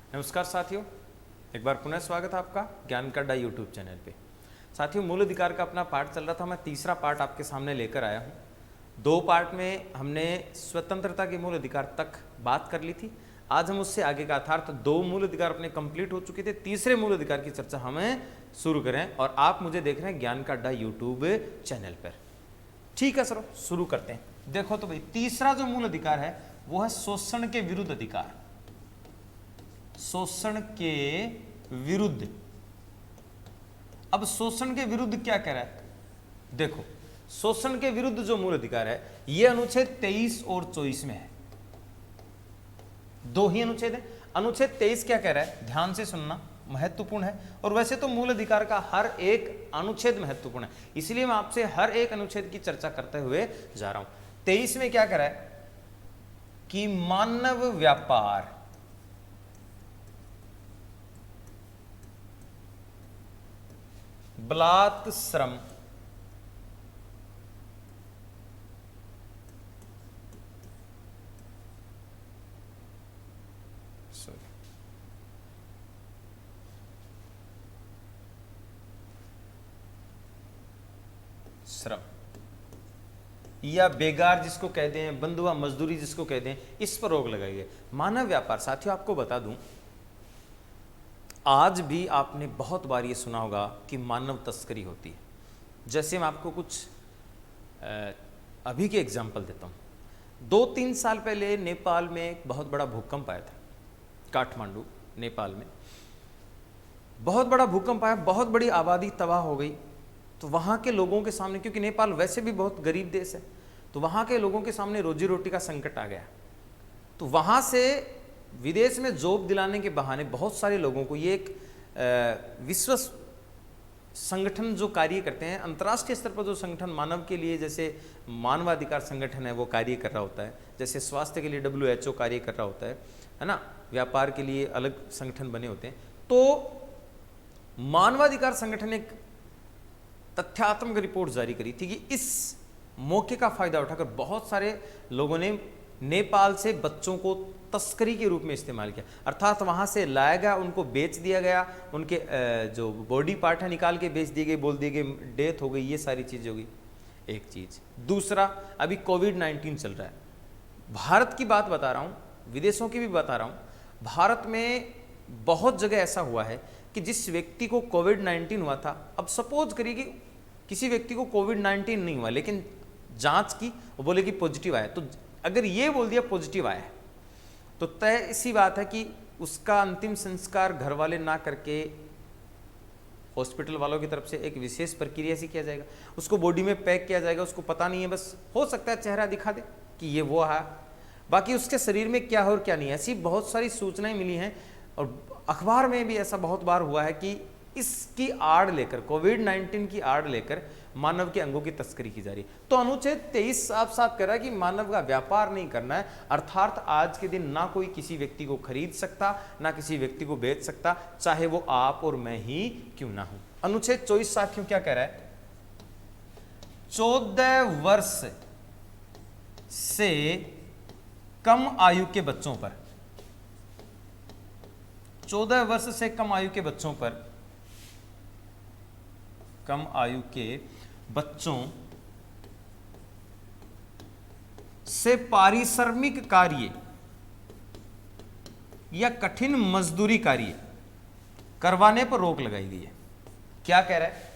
नमस्कार साथियों, एक बार पुनः स्वागत है आपका ज्ञान का अड्डा यूट्यूब चैनल पे। साथियों, मूल अधिकार का अपना पार्ट चल रहा था, मैं तीसरा पार्ट आपके सामने लेकर आया हूँ। 2 पार्ट में हमने स्वतंत्रता के मूल अधिकार तक बात कर ली थी। आज हम उससे आगे का अर्थात 2 मूल अधिकार अपने कंप्लीट हो चुके थे। तीसरे मूल अधिकार की चर्चा हमें शुरू करें और आप मुझे देख रहे हैं ज्ञान का अड्डा यूट्यूब चैनल पर। ठीक है सर, शुरू करते हैं। देखो तो भाई, तीसरा जो मूल अधिकार है वो है शोषण के विरुद्ध अधिकार। शोषण के विरुद्ध। अब शोषण के विरुद्ध क्या कह रहा है? देखो, शोषण के विरुद्ध जो मूल अधिकार है यह अनुच्छेद 23 और 24 में है। 2 ही अनुच्छेद है। अनुच्छेद 23 क्या कह रहा है? ध्यान से सुनना, महत्वपूर्ण है। और वैसे तो मूल अधिकार का हर एक अनुच्छेद महत्वपूर्ण है, इसलिए मैं आपसे हर एक अनुच्छेद की चर्चा करते हुए जा रहा हूं। 23 में क्या कह रहा है कि मानव व्यापार, बलात् श्रम, श्रम या बेगार जिसको कहते हैं, बंधुआ मजदूरी जिसको कहते हैं, इस पर रोक लगाई है। मानव व्यापार, साथियों आपको बता दूं, आज भी आपने बहुत बार ये सुना होगा कि मानव तस्करी होती है। जैसे मैं आपको कुछ अभी के एग्जाम्पल देता हूँ। 2-3 साल पहले नेपाल में एक बहुत बड़ा भूकंप आया था। काठमांडू, नेपाल में बहुत बड़ा भूकंप आया, बहुत बड़ी आबादी तबाह हो गई। तो वहाँ के लोगों के सामने, क्योंकि नेपाल वैसे भी बहुत गरीब देश है, तो वहाँ के लोगों के सामने रोजी रोटी का संकट आ गया। तो वहाँ से विदेश में जॉब दिलाने के बहाने बहुत सारे लोगों को, ये एक विश्व संगठन जो कार्य करते हैं, अंतर्राष्ट्रीय स्तर पर जो संगठन मानव के लिए, जैसे मानवाधिकार संगठन है वो कार्य कर रहा होता है, जैसे स्वास्थ्य के लिए WHO कार्य कर रहा होता है ना, व्यापार के लिए अलग संगठन बने होते हैं। तो मानवाधिकार संगठन ने एक तथ्यात्मक रिपोर्ट जारी करी थी कि इस मौके का फायदा उठाकर बहुत सारे लोगों ने नेपाल से बच्चों को तस्करी के रूप में इस्तेमाल किया। अर्थात वहां से लाया गया, उनको बेच दिया गया, उनके जो बॉडी पार्ट है निकाल के बेच दिए गए, बोल दिए गए डेथ हो गई, ये सारी चीजें हो गई। एक चीज। दूसरा, अभी कोविड-19 चल रहा है। भारत की बात बता रहा हूं, विदेशों की भी बता रहा हूं। भारत में बहुत जगह ऐसा हुआ है कि जिस व्यक्ति को कोविड-19 हुआ था, अब सपोज करिए कि किसी व्यक्ति को कोविड-19 नहीं हुआ, लेकिन जांच की, वो बोले कि पॉजिटिव आया। तो अगर ये बोल दिया पॉजिटिव आया, तो तय इसी बात है कि उसका अंतिम संस्कार घर वाले ना करके हॉस्पिटल वालों की तरफ से एक विशेष प्रक्रिया से किया जाएगा। उसको बॉडी में पैक किया जाएगा, उसको पता नहीं है, बस हो सकता है चेहरा दिखा दे कि ये वो है, बाकी उसके शरीर में क्या हो और क्या नहीं है। ऐसी बहुत सारी सूचनाएं मिली हैं और अखबार में भी ऐसा बहुत बार हुआ है कि इसकी आड़ लेकर, कोविड-19 की आड़ लेकर मानव के अंगों की तस्करी की जा रही है। तो अनुच्छेद 23 साफ साफ कह रहा है कि मानव का व्यापार नहीं करना है, अर्थात आज के दिन ना कोई किसी व्यक्ति को खरीद सकता, ना किसी व्यक्ति को बेच सकता, चाहे वो आप और मैं ही क्यों ना हो। अनुच्छेद 24 साथियों क्या कह रहा है? 14 वर्ष से कम आयु के बच्चों पर, 14 वर्ष से कम आयु के बच्चों पर, कम आयु के बच्चों से पारिश्रमिक कार्य या कठिन मजदूरी कार्य करवाने पर रोक लगाई गई है। क्या कह रहा है?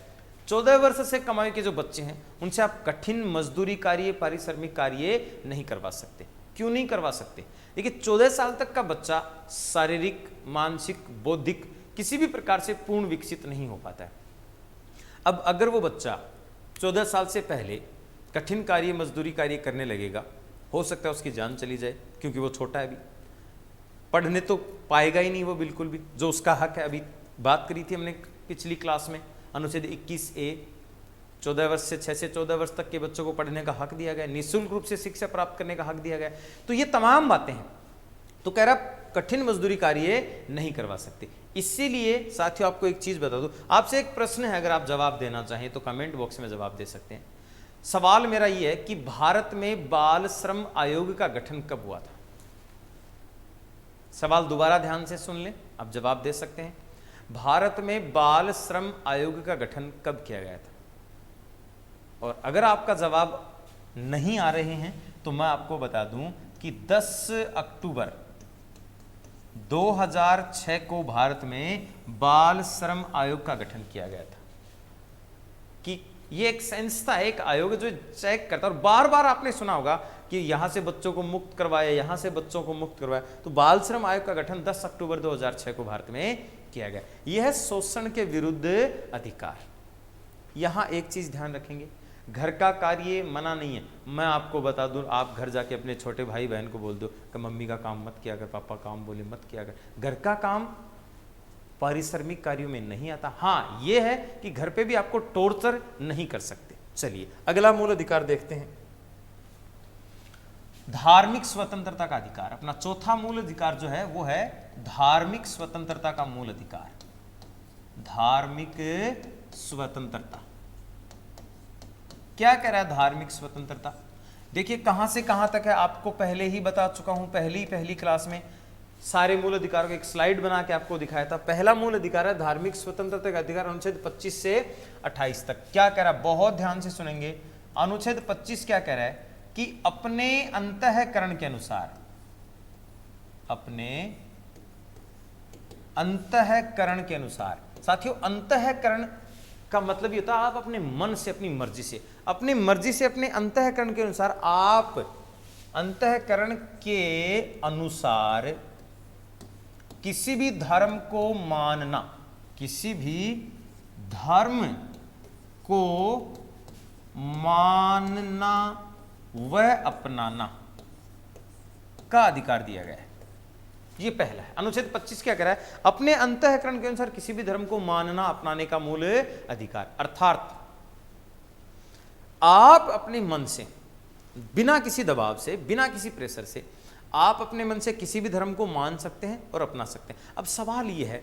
14 वर्ष से कम आयु के जो बच्चे हैं उनसे आप कठिन मजदूरी कार्य, पारिश्रमिक कार्य नहीं करवा सकते। क्यों नहीं करवा सकते? देखिए, 14 साल तक का बच्चा शारीरिक, मानसिक, बौद्धिक किसी भी प्रकार से पूर्ण विकसित नहीं हो पाता है। अब अगर वो बच्चा 14 साल से पहले कठिन कार्य, मजदूरी कार्य करने लगेगा, हो सकता है उसकी जान चली जाए, क्योंकि वो छोटा है, अभी पढ़ने तो पाएगा ही नहीं वो बिल्कुल भी, जो उसका हक है। अभी बात करी थी हमने पिछली क्लास में, अनुच्छेद 21A, 14 वर्ष से 6 से 14 वर्ष तक के बच्चों को पढ़ने का हक दिया गया, निःशुल्क रूप से शिक्षा प्राप्त करने का हक दिया गया। तो ये तमाम बातें हैं। तो कह रहा कठिन मजदूरी कार्य नहीं करवा सकते। इसीलिए साथियों आपको एक चीज बता दूं, आपसे एक प्रश्न है, अगर आप जवाब देना चाहें तो कमेंट बॉक्स में जवाब दे सकते हैं। सवाल मेरा यह है कि भारत में बाल श्रम आयोग का गठन कब हुआ था? सवाल दोबारा ध्यान से सुन लें, आप जवाब दे सकते हैं। भारत में बाल श्रम आयोग का गठन कब किया गया था? और अगर आपका जवाब नहीं आ रहे हैं तो मैं आपको बता दूं कि 10 अक्टूबर 2006 को भारत में बाल श्रम आयोग का गठन किया गया था। कि ये एक संस्था है, एक आयोग जो चेक करता है, और बार बार आपने सुना होगा कि यहां से बच्चों को मुक्त करवाया, यहां से बच्चों को मुक्त करवाया। तो बाल श्रम आयोग का गठन 10 अक्टूबर 2006 को भारत में किया गया। यह है शोषण के विरुद्ध अधिकार। यहां एक चीज ध्यान रखेंगे, घर का कार्य मना नहीं है। मैं आपको बता दूं, आप घर जाके अपने छोटे भाई बहन को बोल दो कि मम्मी का काम मत किया कर, पापा काम बोले मत किया कर। घर का काम पारिश्रमिक कार्यों में नहीं आता। हाँ, यह है कि घर पे भी आपको टॉर्चर नहीं कर सकते। चलिए अगला मूल अधिकार देखते हैं, धार्मिक स्वतंत्रता का अधिकार। अपना चौथा मूल अधिकार जो है वो है धार्मिक स्वतंत्रता का मूल अधिकार। धार्मिक स्वतंत्रता क्या कह रहा है? धार्मिक स्वतंत्रता देखिए कहां से कहां तक है, आपको पहले ही बता चुका हूं, पहली क्लास में सारे मूल अधिकारों को एक स्लाइड बना के आपको दिखाया था। पहला मूल अधिकार है धार्मिक स्वतंत्रता का अधिकार, अनुच्छेद 25 से 28 तक। क्या कह रहा है? बहुत ध्यान से सुनेंगे। अनुच्छेद 25 क्या कह रहा है कि अपने अंतःकरण के अनुसार, अपने अंतःकरण के अनुसार, साथियों अंतःकरण का मतलब ये होता है आप अपने मन से, अपनी मर्जी से, अपने अंतःकरण के अनुसार, आप अंतःकरण के अनुसार किसी भी धर्म को मानना, किसी भी धर्म को मानना व अपनाना का अधिकार दिया गया है। ये पहला है। अनुच्छेद 25 क्या कह रहा है? अपने अंतःकरण के अनुसार किसी भी धर्म को मानना अपनाने का मूल अधिकार। अर्थात आप अपने मन से, बिना किसी दबाव से, बिना किसी प्रेशर से, आप अपने मन से किसी भी धर्म को मान सकते हैं और अपना सकते हैं। अब सवाल यह है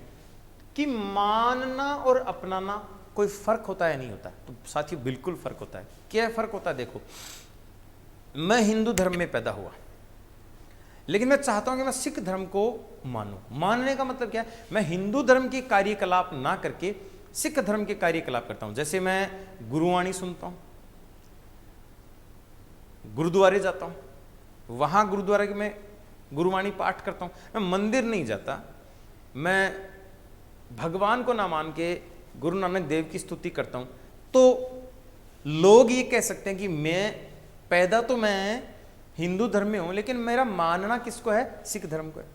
कि मानना और अपनाना कोई फर्क होता है नहीं होता? तो साथियों बिल्कुल फर्क होता है। क्या फर्क होता है? देखो, मैं हिंदू धर्म में पैदा हुआ, लेकिन मैं चाहता हूं कि मैं सिख धर्म को मानूं। मानने का मतलब क्या है? मैं हिंदू धर्म के कार्यकलाप ना करके सिख धर्म के कार्यकलाप करता हूं। जैसे मैं गुरुवाणी सुनता हूं, गुरुद्वारे जाता हूं, वहां गुरुद्वारे में गुरुवाणी पाठ करता हूं। मैं मंदिर नहीं जाता, मैं भगवान को ना मान के गुरु नानक देव की स्तुति करता हूं। तो लोग ये कह सकते हैं कि मैं हिंदू धर्म में हूं, लेकिन मेरा मानना किसको है? सिख धर्म को है।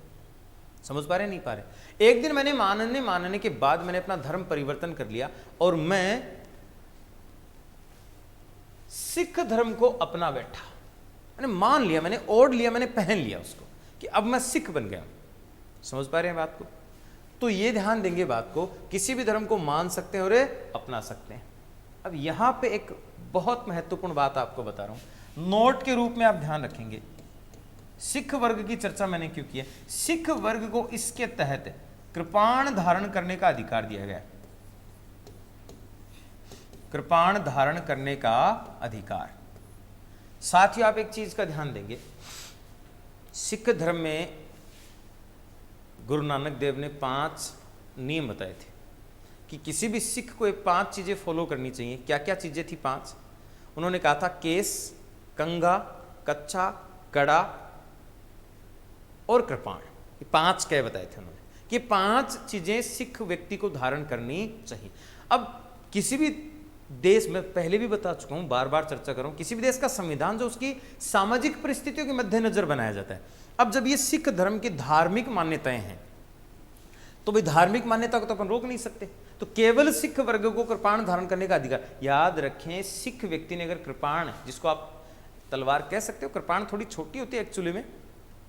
समझ पा रहे? नहीं पा रहे? एक दिन मैंने मानने के बाद मैंने अपना धर्म परिवर्तन कर लिया और मैं सिख धर्म को अपना बैठा। मैंने मान लिया, मैंने ओढ़ लिया, मैंने पहन लिया उसको कि अब मैं सिख बन गया। समझ पा रहे हैं बात को? तो ये ध्यान देंगे बात को, किसी भी धर्म को मान सकते हैं और अपना सकते हैं। अब यहां पे एक बहुत महत्वपूर्ण बात आपको बता रहा हूं, नोट के रूप में आप ध्यान रखेंगे। सिख वर्ग की चर्चा मैंने क्यों की है? सिख वर्ग को इसके तहत कृपाण धारण करने का अधिकार दिया गया। कृपाण धारण करने का अधिकार। साथ ही आप एक चीज का ध्यान देंगे, सिख धर्म में गुरु नानक देव ने 5 नियम बताए थे कि किसी भी सिख को ये 5 चीजें फॉलो करनी चाहिए। क्या क्या चीजें थी 5? उन्होंने कहा था केस, कंघा, कच्छा, कड़ा और कृपाण। ये 5 क्या बताए थे उन्होंने कि 5 चीजें सिख व्यक्ति को धारण करनी चाहिए। अब किसी भी देश में, पहले भी बता चुका हूं, बार बार चर्चा कर रहा हूं, किसी भी देश का संविधान जो उसकी सामाजिक परिस्थितियों के मद्देनजर बनाया जाता है। अब जब ये सिख धर्म की धार्मिक मान्यताएं हैं तो भाई धार्मिक मान्यता को तो अपन रोक नहीं सकते। तो केवल सिख वर्ग को कृपाण धारण करने का अधिकार। याद रखें, सिख व्यक्ति ने अगर कृपाण, जिसको आप तलवार कह सकते हो, कृपाण थोड़ी छोटी होती है एक्चुअली में,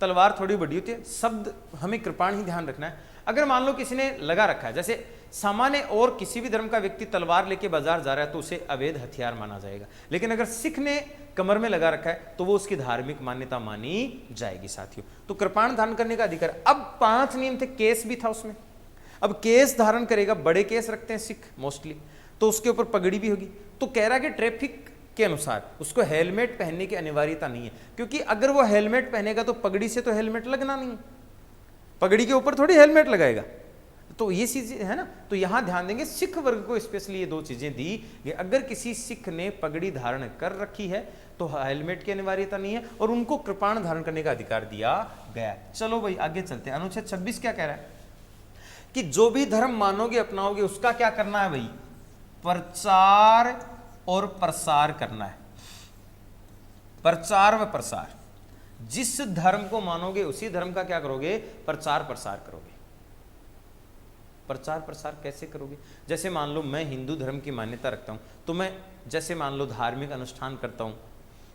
तलवार थोड़ी बड़ी होती है, शब्द हमें कृपाण ही ध्यान रखना है। अगर मान लो किसी ने लगा रखा है, जैसे सामान्य और किसी भी धर्म का व्यक्ति तलवार लेके बाजार जा रहा है तो उसे अवैध हथियार माना जाएगा, लेकिन अगर सिख ने कमर में लगा रखा है तो वो उसकी धार्मिक मान्यता मानी जाएगी। साथियों, तो कृपाण धारण करने का अधिकार। अब 5 नियम थे, केस भी था उसमें। अब केस धारण करेगा, बड़े केस रखते हैं सिख मोस्टली, तो उसके ऊपर पगड़ी भी होगी। तो कह रहा है कि ट्रैफिक के अनुसार उसको हेलमेट पहनने की अनिवार्यता नहीं है, क्योंकि अगर वो हेलमेट पहनेगा तो पगड़ी से तो हेलमेट लगना नहीं, पगड़ी के ऊपर थोड़ी हेलमेट लगाएगा। तो ये चीजें है ना, तो यहां ध्यान देंगे सिख वर्ग को स्पेशली ये दो चीजें दी कि अगर किसी सिख ने पगड़ी धारण कर रखी है तो हेलमेट की अनिवार्यता नहीं है और उनको कृपाण धारण करने का अधिकार दिया गया। चलो भाई आगे चलते हैं। अनुच्छेद 26 क्या कह रहा है कि जो भी धर्म मानोगे अपनाओगे उसका क्या करना है भाई, प्रचार और प्रसार करना है। प्रचार व प्रसार, जिस धर्म को मानोगे उसी धर्म का क्या करोगे, प्रचार प्रसार करोगे। प्रचार प्रसार कैसे करोगे, जैसे मान लो मैं हिंदू धर्म की मान्यता रखता हूं तो मैं जैसे मान लो धार्मिक अनुष्ठान करता हूं,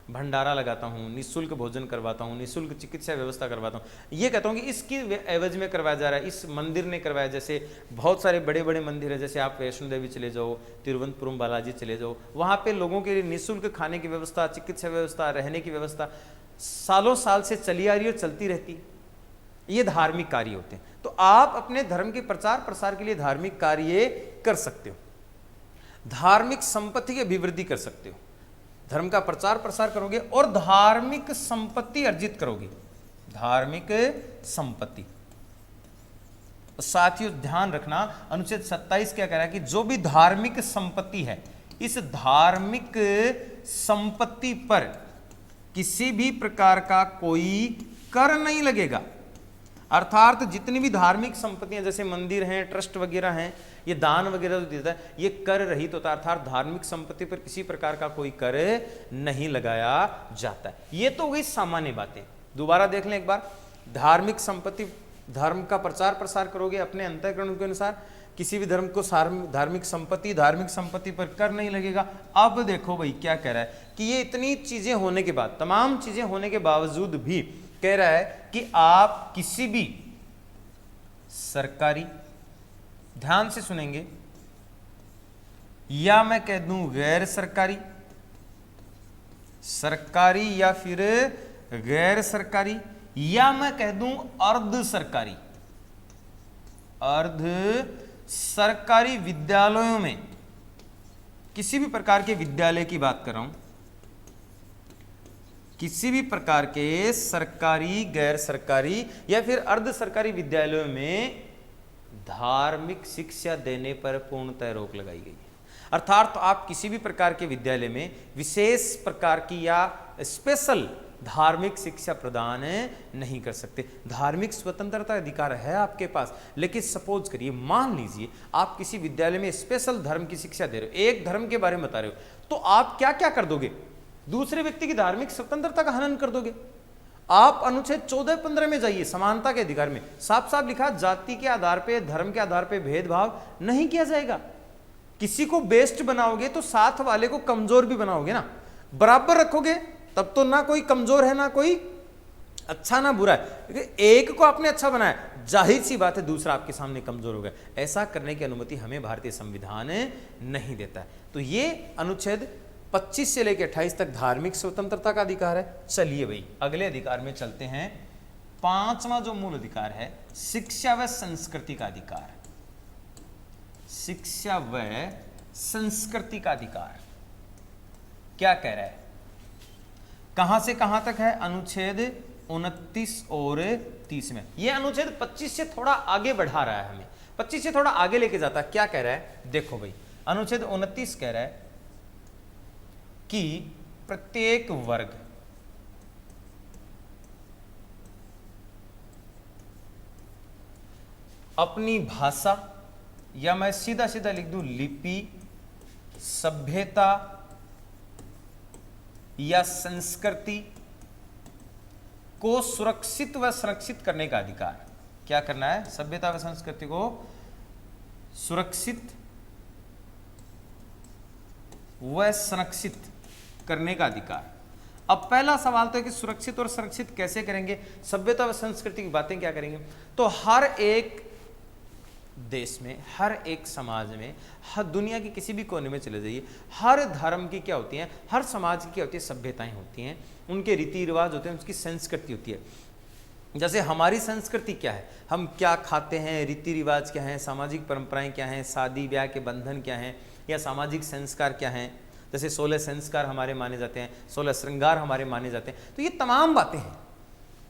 भंडारा लगाता हूं, निःशुल्क भोजन करवाता हूं, निःशुल्क चिकित्सा व्यवस्था करवाता हूं, ये कहता हूं कि इसकी एवज में करवाया जा रहा है, इस मंदिर ने करवाया। जैसे बहुत सारे बड़े बड़े मंदिर है, जैसे आप वैष्णो देवी चले जाओ, तिरुवनंतपुरम बालाजी चले जाओ, वहां पे लोगों के लिए निःशुल्क खाने की व्यवस्था, चिकित्सा व्यवस्था, रहने की व्यवस्था सालों साल से चली आ रही है और चलती रहती है। ये धार्मिक कार्य होते हैं। तो आप अपने धर्म के प्रचार प्रसार के लिए धार्मिक कार्य कर सकते हो, धार्मिक संपत्ति की अभिवृद्धि कर सकते हो, धर्म का प्रचार प्रसार करोगे और धार्मिक संपत्ति अर्जित करोगे, धार्मिक संपत्ति। साथियों ध्यान रखना, अनुच्छेद 27 क्या कह रहा है कि जो भी धार्मिक संपत्ति है, इस धार्मिक संपत्ति पर किसी भी प्रकार का कोई कर नहीं लगेगा। अर्थात जितनी भी धार्मिक संपत्तियां जैसे मंदिर हैं, ट्रस्ट वगैरह हैं, ये दान वगैरह जो देता है, ये कर रहित होता है। अर्थात धार्मिक संपत्ति पर किसी प्रकार का कोई कर नहीं लगाया जाता है। ये तो हुई सामान्य बातें। दोबारा देख लें एक बार, धार्मिक संपत्ति, धर्म का प्रचार प्रसार करोगे अपने अंतःकरण के अनुसार, किसी भी धर्म को धार्मिक संपत्ति पर कर नहीं लगेगा। अब देखो भाई क्या कह रहा है कि ये इतनी चीजें होने के बाद, तमाम चीजें होने के बावजूद भी कह रहा है कि आप किसी भी सरकारी, ध्यान से सुनेंगे, या मैं कह दूं गैर सरकारी, सरकारी या फिर गैर सरकारी, या मैं कह दूं अर्ध सरकारी, अर्ध सरकारी विद्यालयों में, किसी भी प्रकार के विद्यालय की बात कर रहा हूं, किसी भी प्रकार के सरकारी, गैर सरकारी या फिर अर्ध सरकारी विद्यालयों में धार्मिक शिक्षा देने पर पूर्णतः रोक लगाई गई है। अर्थात तो आप किसी भी प्रकार के विद्यालय में विशेष प्रकार की या स्पेशल धार्मिक शिक्षा प्रदान नहीं कर सकते। धार्मिक स्वतंत्रता अधिकार है आपके पास, लेकिन सपोज करिए, मान लीजिए आप किसी विद्यालय में स्पेशल धर्म की शिक्षा दे रहे हो, एक धर्म के बारे में बता रहे हो, तो आप क्या क्या कर दोगे, दूसरे व्यक्ति की धार्मिक स्वतंत्रता का हनन कर दोगे। आप अनुच्छेद 14-15 में जाइए, समानता के अधिकार में साफ साफ लिखा, जाति के आधार पे, धर्म के आधार पे भेदभाव नहीं किया जाएगा। किसी को बेस्ट बनाओगे तो साथ वाले को कमजोर भी बनाओगे ना, बराबर रखोगे, तब तो ना कोई कमजोर है ना कोई अच्छा ना बुरा है। एक को आपने अच्छा बनाया, जाहिर सी बात है दूसरा आपके सामने कमजोर हो गया। ऐसा करने की अनुमति हमें भारतीय संविधान नहीं देता है। तो ये अनुच्छेद 25 से लेकर 28 तक धार्मिक स्वतंत्रता का अधिकार है। चलिए भाई अगले अधिकार में चलते हैं। 5वां जो मूल अधिकार है, शिक्षा व संस्कृति का अधिकार। शिक्षा व संस्कृति का अधिकार क्या कह रहा है, कहां से कहां तक है, अनुच्छेद 29 और 30 में। यह अनुच्छेद 25 से थोड़ा आगे बढ़ा रहा है, हमें 25 से थोड़ा आगे लेके जाता है। क्या कह रहा है, देखो भाई, अनुच्छेद 29 कह रहा है कि प्रत्येक वर्ग अपनी भाषा, या मैं सीधा सीधा लिख दूं लिपि, सभ्यता या संस्कृति को सुरक्षित व संरक्षित करने का अधिकार। क्या करना है, सभ्यता व संस्कृति को सुरक्षित व संरक्षित करने का अधिकार। अब पहला सवाल तो है कि सुरक्षित और संरक्षित कैसे करेंगे, सभ्यता व संस्कृति की बातें क्या करेंगे। तो हर एक देश में, हर एक समाज में, हर दुनिया के किसी भी कोने में चले जाइए, हर धर्म की क्या होती हैं, हर समाज की क्या होती है, सभ्यताएं होती हैं, उनके रीति रिवाज होते हैं, उसकी संस्कृति होती है। जैसे हमारी संस्कृति क्या है, हम क्या खाते हैं, रीति रिवाज क्या हैं, सामाजिक परंपराएं क्या हैं, शादी ब्याह के बंधन क्या हैं, या सामाजिक संस्कार क्या हैं। जैसे 16 संस्कार हमारे माने जाते हैं, 16 श्रृंगार हमारे माने जाते हैं। तो ये तमाम बातें हैं,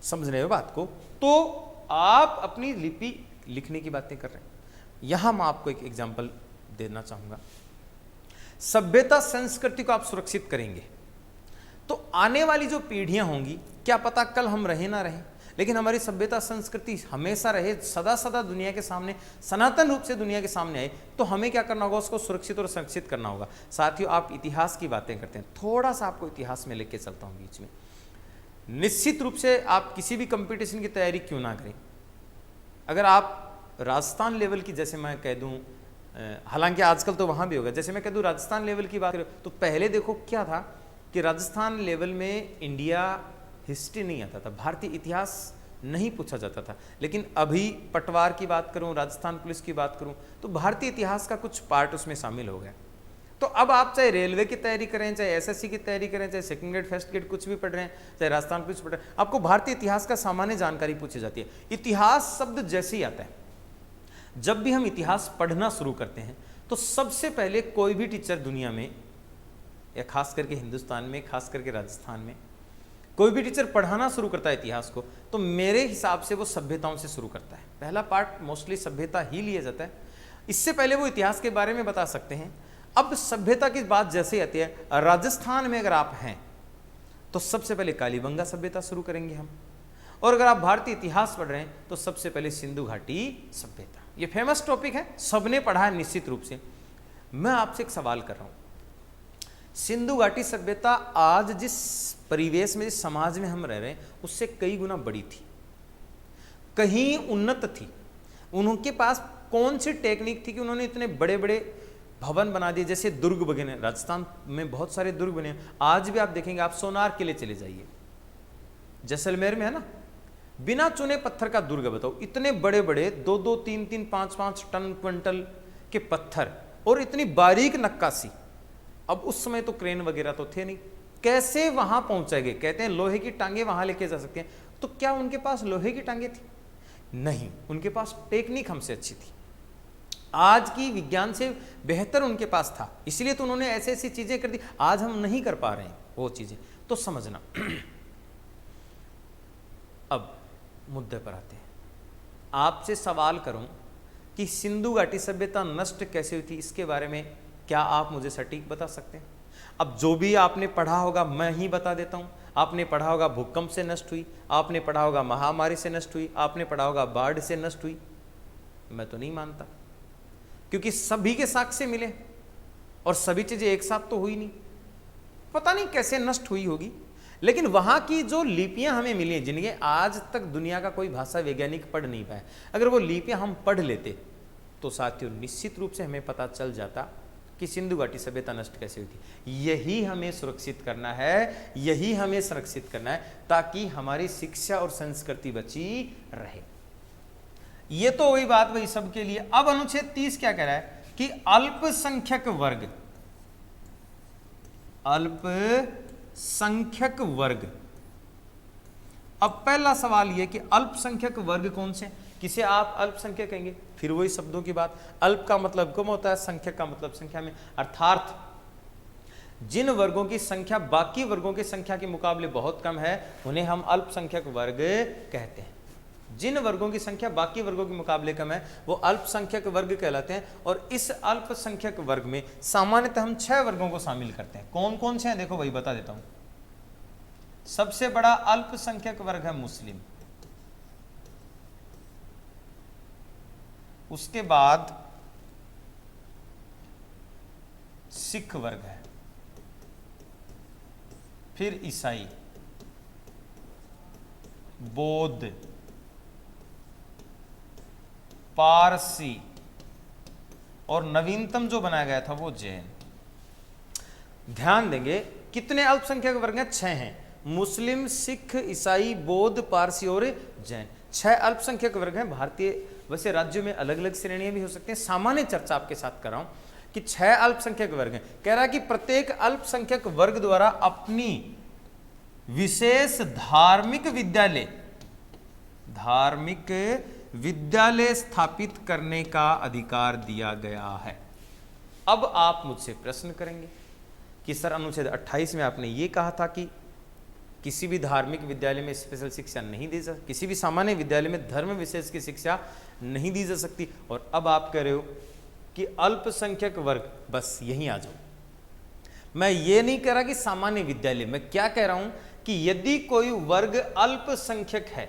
समझ रहे हो बात को। तो आप अपनी लिपि लिखने की बातें कर रहे हैं। यहां मैं आपको एक एग्जाम्पल देना चाहूंगा। सभ्यता संस्कृति को आप सुरक्षित करेंगे तो आने वाली जो पीढ़ियां होंगी, क्या पता कल हम रहे ना रहे, लेकिन हमारी सभ्यता संस्कृति हमेशा रहे, सदा सदा दुनिया के सामने, सनातन रूप से दुनिया के सामने आए, तो हमें क्या करना होगा, उसको सुरक्षित और संरक्षित करना होगा। साथियों, आप इतिहास की बातें करते हैं, थोड़ा सा आपको इतिहास में लेके चलता हूं बीच में। निश्चित रूप से आप किसी भी कंपटीशन की तैयारी क्यों ना करें, अगर आप राजस्थान लेवल की, जैसे मैं कह दूं, हालांकि आजकल तो वहां भी होगा, जैसे मैं कह दूं राजस्थान लेवल की बात करें, तो पहले देखो क्या था कि राजस्थान लेवल में इंडिया हिस्ट्री नहीं आता था, भारतीय इतिहास नहीं पूछा जाता था। लेकिन अभी पटवार की बात करूं, राजस्थान पुलिस की बात करूं, तो भारतीय इतिहास का कुछ पार्ट उसमें शामिल हो गया। तो अब आप चाहे रेलवे की तैयारी करें, चाहे एसएससी की तैयारी करें, चाहे सेकंड ग्रेड फर्स्ट ग्रेड कुछ भी पढ़ रहे हैं, चाहे राजस्थान पुलिस पढ़ रहे हैं, आपको भारतीय इतिहास का सामान्य जानकारी पूछी जाती है। इतिहास शब्द जैसे ही आता है, जब भी हम इतिहास पढ़ना शुरू करते हैं, तो सबसे पहले कोई भी टीचर दुनिया में, या खास करके हिंदुस्तान में, खास करके राजस्थान में, कोई भी टीचर पढ़ाना शुरू करता है इतिहास को, तो मेरे हिसाब से वो सभ्यताओं से शुरू करता है। पहला पार्ट मोस्टली सभ्यता ही लिया जाता है, इससे पहले वो इतिहास के बारे में बता सकते हैं। अब सभ्यता की बात जैसे ही आती है, राजस्थान में अगर आप हैं तो सबसे पहले कालीबंगा सभ्यता शुरू करेंगे हम, और अगर आप भारतीय इतिहास पढ़ रहे हैं तो सबसे पहले सिंधु घाटी सभ्यता। ये फेमस टॉपिक है, सबने पढ़ा है निश्चित रूप से। मैं आपसे एक सवाल कर रहा हूं, सिंधु घाटी सभ्यता आज जिस परिवेश में, जिस समाज में हम रह रहे हैं, उससे कई गुना बड़ी थी, कहीं उन्नत थी। उनके पास कौन सी टेक्निक थी कि उन्होंने इतने बड़े बड़े भवन बना दिए, जैसे दुर्ग बने। राजस्थान में बहुत सारे दुर्ग बने, आज भी आप देखेंगे, आप सोनार किले चले जाइए, जैसलमेर में है ना, बिना चुने पत्थर का दुर्ग। बताओ, इतने बड़े बड़े 2-2, 3-3, 5-5 टन क्विंटल के पत्थर और इतनी बारीक नक्काशी। अब उस समय तो क्रेन वगैरह तो थे नहीं, कैसे वहां पहुंचाए गए? कहते हैं लोहे की टांगे वहां लेके जा सकते हैं, तो क्या उनके पास लोहे की टांगे थी? नहीं, उनके पास टेक्निक हमसे अच्छी थी, आज की विज्ञान से बेहतर उनके पास था, इसलिए तो उन्होंने ऐसी ऐसी चीजें कर दी, आज हम नहीं कर पा रहे हैं वो चीजें। तो समझना। अब मुद्दे पर आते हैं, आपसे सवाल करूं कि सिंधु घाटी सभ्यता नष्ट कैसे हुई थी, इसके बारे में क्या आप मुझे सटीक बता सकते हैं? अब जो भी आपने पढ़ा होगा मैं ही बता देता हूं। आपने पढ़ा होगा भूकंप से नष्ट हुई, आपने पढ़ा होगा महामारी से नष्ट हुई, आपने पढ़ा होगा बाढ़ से नष्ट हुई। मैं तो नहीं मानता, क्योंकि सभी के साक्ष्य मिले और सभी चीजें एक साथ तो हुई नहीं, पता नहीं कैसे नष्ट हुई होगी। लेकिन वहां की जो लिपियां हमें मिली हैं, जिनके आज तक दुनिया का कोई भाषा वैज्ञानिक पढ़ नहीं पाया, अगर वो लिपियां हम पढ़ लेते तो साथियों निश्चित रूप से हमें पता चल जाता कि सिंधु घाटी सभ्यता नष्ट कैसे हुई थी। यही हमें सुरक्षित करना है, यही हमें संरक्षित करना है, ताकि हमारी शिक्षा और संस्कृति बची रहे। ये तो वही बात वही सबके लिए। अब अनुच्छेद 30 क्या कह रहा है कि अल्पसंख्यक वर्ग, अल्पसंख्यक वर्ग। अब पहला सवाल यह कि अल्पसंख्यक वर्ग कौन से, किसे आप अल्पसंख्यक कहेंगे? फिर वही शब्दों की बात, अल्प का मतलब कम होता है, संख्यक का मतलब संख्या में, अर्थात जिन वर्गों की संख्या बाकी वर्गों की संख्या के मुकाबले बहुत कम है, उन्हें हम अल्पसंख्यक वर्ग कहते हैं। जिन वर्गों की संख्या बाकी वर्गों के मुकाबले कम है वो अल्पसंख्यक वर्ग कहलाते हैं। और इस अल्पसंख्यक वर्ग में सामान्यतः हम 6 वर्गों को शामिल करते हैं। कौन कौन से हैं देखो वही बता देता हूं। सबसे बड़ा अल्पसंख्यक वर्ग है मुस्लिम, उसके बाद सिख वर्ग है, फिर ईसाई, बौद्ध, पारसी और नवीनतम जो बनाया गया था वो जैन। ध्यान देंगे कितने अल्पसंख्यक वर्ग हैं? 6 हैं, मुस्लिम, सिख, ईसाई, बौद्ध, पारसी और जैन। 6 अल्पसंख्यक वर्ग हैं। भारतीय वैसे राज्यों में अलग अलग श्रेणियां भी हो सकती हैं, सामान्य चर्चा आपके साथ कर रहा हूं कि 6 अल्पसंख्यक वर्ग हैं। कह रहा है कि प्रत्येक अल्पसंख्यक वर्ग द्वारा अपनी विशेष धार्मिक विद्यालय स्थापित करने का अधिकार दिया गया है। अब आप मुझसे प्रश्न करेंगे कि सर अनुच्छेद 28 में आपने ये कहा था कि किसी भी धार्मिक विद्यालय में स्पेशल शिक्षा नहीं दी जा सकती, किसी भी सामान्य विद्यालय में धर्म विशेष की शिक्षा नहीं दी जा सकती। और अब आप कह रहे हो कि अल्पसंख्यक वर्ग, बस यहीं आ जाओ। मैं ये नहीं कह रहा कि सामान्य विद्यालय, मैं क्या कह रहा हूं कि यदि कोई वर्ग अल्पसंख्यक है,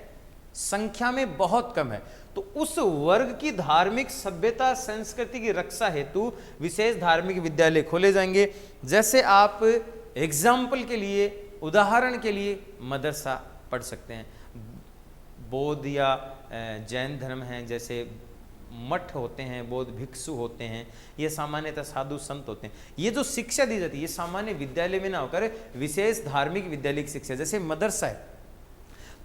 संख्या में बहुत कम है, तो उस वर्ग की धार्मिक सभ्यता संस्कृति की रक्षा हेतु विशेष धार्मिक विद्यालय खोले जाएंगे। जैसे आप एग्जाम्पल के लिए, उदाहरण के लिए मदरसा पढ़ सकते हैं। बौद्ध या जैन धर्म हैं, जैसे मठ होते हैं, बौद्ध भिक्षु होते हैं, ये सामान्यतः साधु संत होते हैं। ये जो शिक्षा दी जाती है ये सामान्य विद्यालय में ना होकर विशेष धार्मिक विद्यालय की शिक्षा। जैसे मदरसा है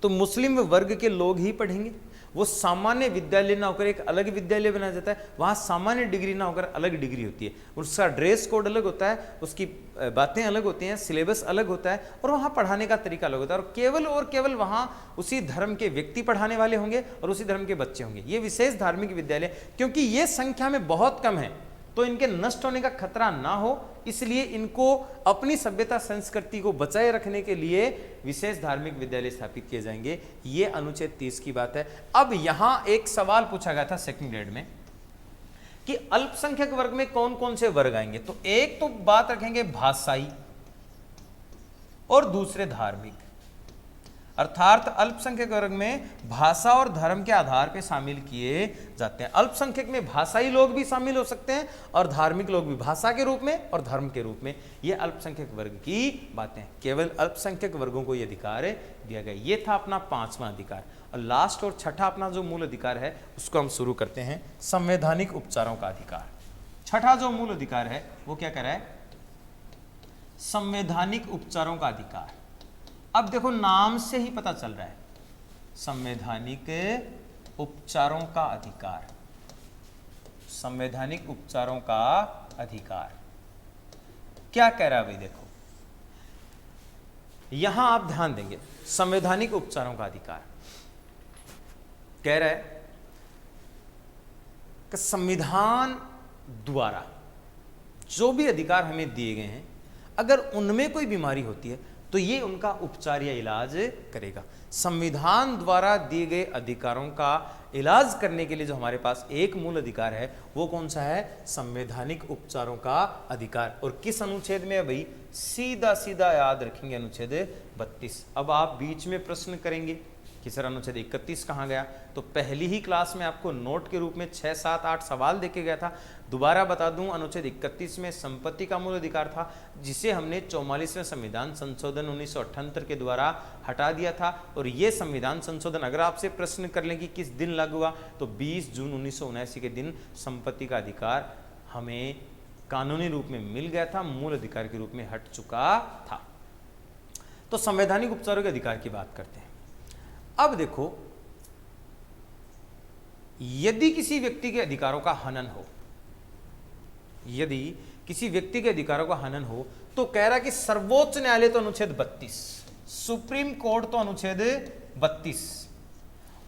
तो मुस्लिम वर्ग के लोग ही पढ़ेंगे, वो सामान्य विद्यालय ना होकर एक अलग विद्यालय बनाया जाता है। वहाँ सामान्य डिग्री ना होकर अलग डिग्री होती है, उसका ड्रेस कोड अलग होता है, उसकी बातें अलग होती हैं, सिलेबस अलग होता है, और वहाँ पढ़ाने का तरीका अलग होता है। और केवल वहाँ उसी धर्म के व्यक्ति पढ़ाने वाले होंगे और उसी धर्म के बच्चे होंगे। ये विशेष धार्मिक विद्यालय, क्योंकि ये संख्या में बहुत कम है तो इनके नष्ट होने का खतरा ना हो, इसलिए इनको अपनी सभ्यता संस्कृति को बचाए रखने के लिए विशेष धार्मिक विद्यालय स्थापित किए जाएंगे। ये अनुच्छेद 30 की बात है। अब यहां एक सवाल पूछा गया था सेकंड ग्रेड में कि अल्पसंख्यक वर्ग में कौन कौन से वर्ग आएंगे। तो एक तो बात रखेंगे भाषाई और दूसरे धार्मिक, अर्थात अल्पसंख्यक वर्ग में भाषा और धर्म के आधार पर शामिल किए जाते हैं। अल्पसंख्यक में भाषाई लोग भी शामिल हो सकते हैं और धार्मिक लोग भी, भाषा के रूप में और धर्म के रूप में। ये अल्पसंख्यक वर्ग की बातें, केवल अल्पसंख्यक वर्गों को यह अधिकार दिया गया। ये था अपना 5वां अधिकार। और लास्ट और छठा अपना जो मूल अधिकार है उसको हम शुरू करते हैं, संवैधानिक उपचारों का अधिकार। छठा जो मूल अधिकार है वो क्या कह रहा है, संवैधानिक उपचारों का अधिकार। अब देखो नाम से ही पता चल रहा है, संवैधानिक उपचारों का अधिकार, संवैधानिक उपचारों का अधिकार क्या कह रहा है भाई। देखो यहां आप ध्यान देंगे, संवैधानिक उपचारों का अधिकार कह रहा है कि संविधान द्वारा जो भी अधिकार हमें दिए गए हैं, अगर उनमें कोई बीमारी होती है तो ये उनका उपचार या इलाज करेगा। संविधान द्वारा दिए गए अधिकारों का इलाज करने के लिए जो हमारे पास एक मूल अधिकार है वो कौन सा है, संवैधानिक उपचारों का अधिकार। और किस अनुच्छेद में है भाई, सीधा सीधा याद रखेंगे, अनुच्छेद 32। अब आप बीच में प्रश्न करेंगे कि सर अनुच्छेद 31 कहाँ गया, तो पहली ही क्लास में आपको नोट के रूप में 6, 7, 8 सवाल देके गया था। दोबारा बता दूं, अनुच्छेद 31 में संपत्ति का मूल अधिकार था, जिसे हमने 44वें संविधान संशोधन 1978 के द्वारा हटा दिया था। और ये संविधान संशोधन अगर आपसे प्रश्न कर लें कि किस दिन लागू हुआ, तो 20 जून 1979 के दिन संपत्ति का अधिकार हमें कानूनी रूप में मिल गया था, मूल अधिकार के रूप में हट चुका था। तो संवैधानिक उपचारों के अधिकार की बात करते हैं। अब देखो, यदि किसी व्यक्ति के अधिकारों का हनन हो, यदि किसी व्यक्ति के अधिकारों का हनन हो, तो कह रहा कि सर्वोच्च न्यायालय तो अनुच्छेद 32, सुप्रीम कोर्ट तो अनुच्छेद 32,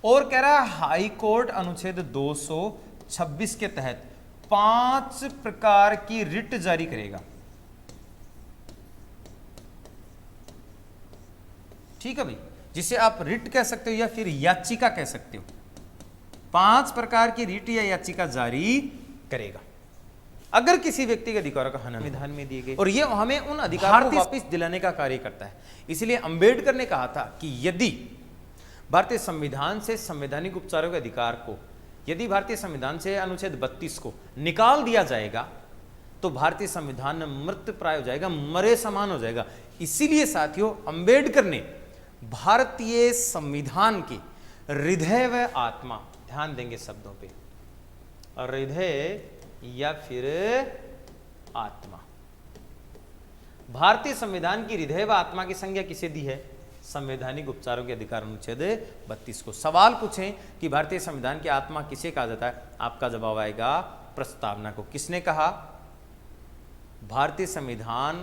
और कह रहा है हाई कोर्ट अनुच्छेद 226 के तहत 5 प्रकार की रिट जारी करेगा। ठीक है भाई, जिसे आप रिट कह सकते हो या फिर याचिका कह सकते हो। 5 प्रकार की रिट या याचिका जारी करेगा अगर किसी व्यक्ति के अधिकारों का हनन संविधान में दिए गए, और ये हमें उन अधिकारों को वापस दिलाने का कार्य करता है। इसलिए अंबेडकर ने कहा था कि यदि भारतीय संविधान से संवैधानिक उपचारों के अधिकार को, यदि भारतीय संविधान से अनुच्छेद 32 को निकाल दिया जाएगा तो भारतीय संविधान मृत प्राय हो जाएगा, मरे समान हो जाएगा। इसीलिए साथियों, अंबेडकर ने भारतीय संविधान की हृदय व आत्मा, ध्यान देंगे शब्दों पे, हृदय या फिर आत्मा, भारतीय संविधान की हृदय व आत्मा की संज्ञा किसे दी है, संवैधानिक उपचारों के अधिकार अनुच्छेद 32 को। सवाल पूछें कि भारतीय संविधान की आत्मा किसे कहा जाता है, आपका जवाब आएगा प्रस्तावना को। किसने कहा, भारतीय संविधान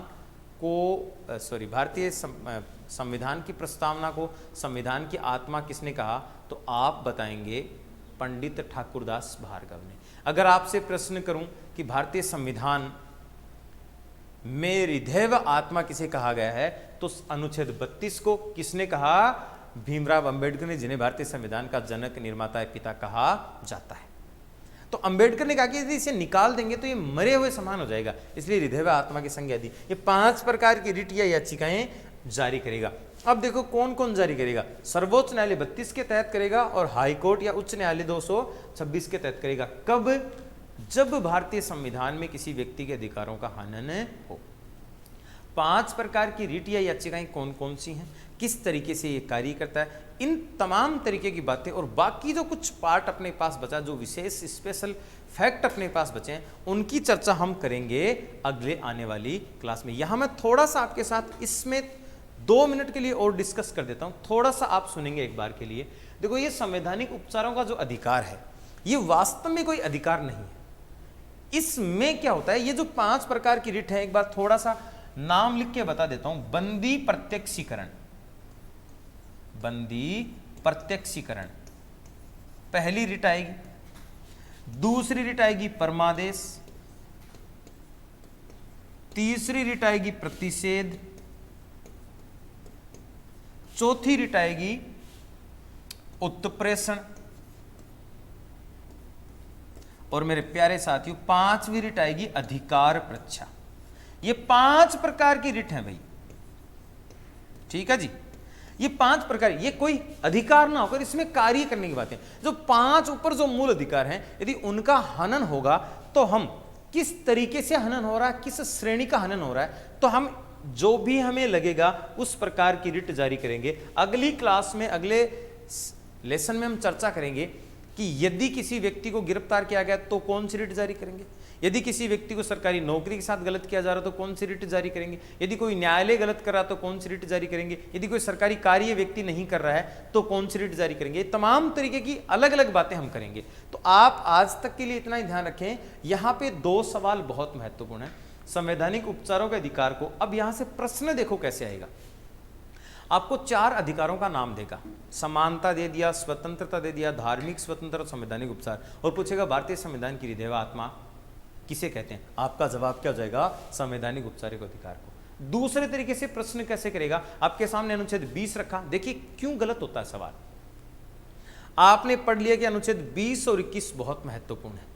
को, सॉरी, भारतीय संविधान की प्रस्तावना को संविधान की आत्मा किसने कहा, तो आप बताएंगे पंडित ठाकुरदास भार्गव ने। अगर आपसे प्रश्न करूं कि भारतीय संविधान में हृदय आत्मा किसे कहा गया है, तो अनुच्छेद 32 को किसने कहा, भीमराव अंबेडकर ने, जिन्हें भारतीय संविधान का जनक, निर्माता, पिता कहा जाता है। तो अंबेडकर ने कहा कि यदि इसे निकाल देंगे तो ये मरे हुए समान हो जाएगा, इसलिए हृदय व आत्मा की संज्ञा दी। ये 5 प्रकार की रिट या याचिकाएं जारी करेगा। अब देखो कौन कौन जारी करेगा, सर्वोच्च न्यायालय 32 के तहत करेगा और हाई कोर्ट या उच्च न्यायालय 226 के तहत करेगा। कब, जब भारतीय संविधान में किसी व्यक्ति के अधिकारों का हनन हो। 5 प्रकार की रिट या याचिकाएं कौन कौन सी हैं, किस तरीके से ये कार्य करता है, इन तमाम तरीके की बातें और बाकी जो कुछ पार्ट अपने पास बचा, जो विशेष स्पेशल फैक्ट अपने पास बचे हैं, उनकी चर्चा हम करेंगे अगले आने वाली क्लास में। यहां मैं थोड़ा सा आपके साथ इसमें 2 मिनट के लिए और डिस्कस कर देता हूं, थोड़ा सा आप सुनेंगे एक बार के लिए। देखो, ये संवैधानिक उपचारों का जो अधिकार है, ये वास्तव में कोई अधिकार नहीं है। इसमें क्या होता है, ये जो 5 प्रकार की रिट है, एक बार थोड़ा सा नाम लिख के बता देता हूं। बंदी प्रत्यक्षीकरण, बंदी प्रत्यक्षीकरण पहली रिट आएगी। दूसरी रिट आएगी परमादेश, तीसरी रिट आएगी प्रतिषेध, चौथी रिट आएगी उत्प्रेषण, और मेरे प्यारे साथियों 5वीं रिट आएगी अधिकार परीक्षा। ये 5 प्रकार की रिट है भाई, ठीक है जी। ये 5 प्रकार, ये कोई अधिकार ना होकर इसमें कार्य करने की बात है। जो 5 ऊपर जो मूल अधिकार हैं, यदि उनका हनन होगा तो हम किस तरीके से हनन हो रहा है, किस श्रेणी का हनन हो रहा है, तो हम जो भी हमें लगेगा उस प्रकार की रिट जारी करेंगे। अगली क्लास में, अगले लेसन में हम चर्चा करेंगे कि यदि किसी व्यक्ति को गिरफ्तार किया गया तो कौन सी रिट जारी करेंगे, यदि किसी व्यक्ति को सरकारी नौकरी के साथ गलत किया जा रहा है तो कौन सी रिट जारी करेंगे, यदि कोई न्यायालय गलत कर रहा है तो कौन सी रिट जारी करेंगे, यदि कोई सरकारी कार्य व्यक्ति नहीं कर रहा है तो कौन सी रिट जारी करेंगे। तमाम तरीके की अलग अलग बातें हम करेंगे। तो आप आज तक के लिए इतना ही ध्यान रखें, यहाँ पे 2 सवाल बहुत महत्वपूर्ण है संवैधानिक उपचारों के अधिकार को। अब यहां से प्रश्न देखो कैसे आएगा। आपको 4 अधिकारों का नाम देगा, समानता दे दिया, स्वतंत्रता दे दिया, धार्मिक स्वतंत्रता और संवैधानिक उपचार, और पूछेगा भारतीय संविधान की हृदय आत्मा किसे कहते हैं। आपका जवाब क्या हो जाएगा, संवैधानिक उपचारिक अधिकार को। दूसरे तरीके से प्रश्न कैसे करेगा, आपके सामने अनुच्छेद 20 रखा। देखिए क्यों गलत होता है सवाल। आपने पढ़ लिया कि अनुच्छेद 20 और 21 बहुत महत्वपूर्ण है,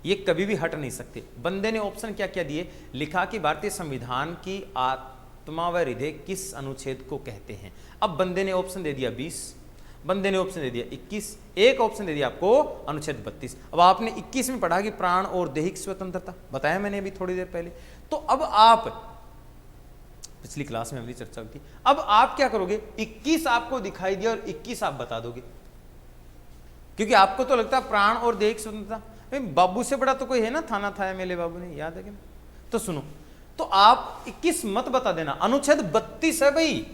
ये कभी भी हट नहीं सकते। बंदे ने ऑप्शन क्या क्या दिए, लिखा कि भारतीय संविधान की आत्मा व हृदय किस अनुच्छेद को कहते हैं। अब बंदे ने ऑप्शन दे दिया 20, बंदे ने ऑप्शन दे दिया 21, एक ऑप्शन दे दिया आपको अनुच्छेद 32। अब आपने 21 में पढ़ा कि प्राण और दैहिक स्वतंत्रता, बताया मैंने अभी थोड़ी देर पहले। तो अब आप, पिछली क्लास में हमारी चर्चा हुई थी, अब आप क्या करोगे, 21 आपको दिखाई दिया और 21 आप बता दोगे, क्योंकि आपको तो लगता है प्राण और दैहिक स्वतंत्रता, बाबू से बड़ा तो कोई है ना, थाना था मेले बाबू ने, याद है क्या। तो सुनो, तो आप 21 मत बता देना, अनुच्छेद 32 है भाई।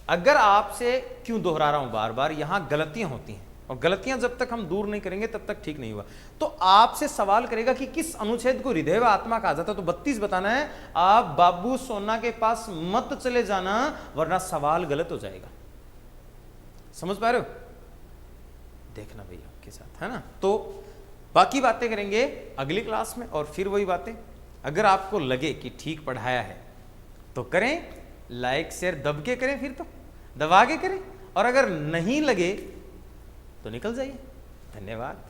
अगर आपसे, क्यों दोहरा रहा हूं बार बार, यहां गलतियां होती हैं और गलतियां जब तक हम दूर नहीं करेंगे तब तक ठीक नहीं हुआ। तो आपसे सवाल करेगा कि किस अनुच्छेद को हृदय व आत्मा कहा जाता है, तो 32 बताना है। आप बाबू सोना के पास मत चले जाना, वरना सवाल गलत हो जाएगा। समझ पा रहे हो, देखना भैया आपके साथ, है ना। तो बाकी बातें करेंगे अगली क्लास में, और फिर वही बातें। अगर आपको लगे कि ठीक पढ़ाया है तो करें, लाइक शेयर दब के करें, फिर तो दबा के करें, और अगर नहीं लगे तो निकल जाइए। धन्यवाद।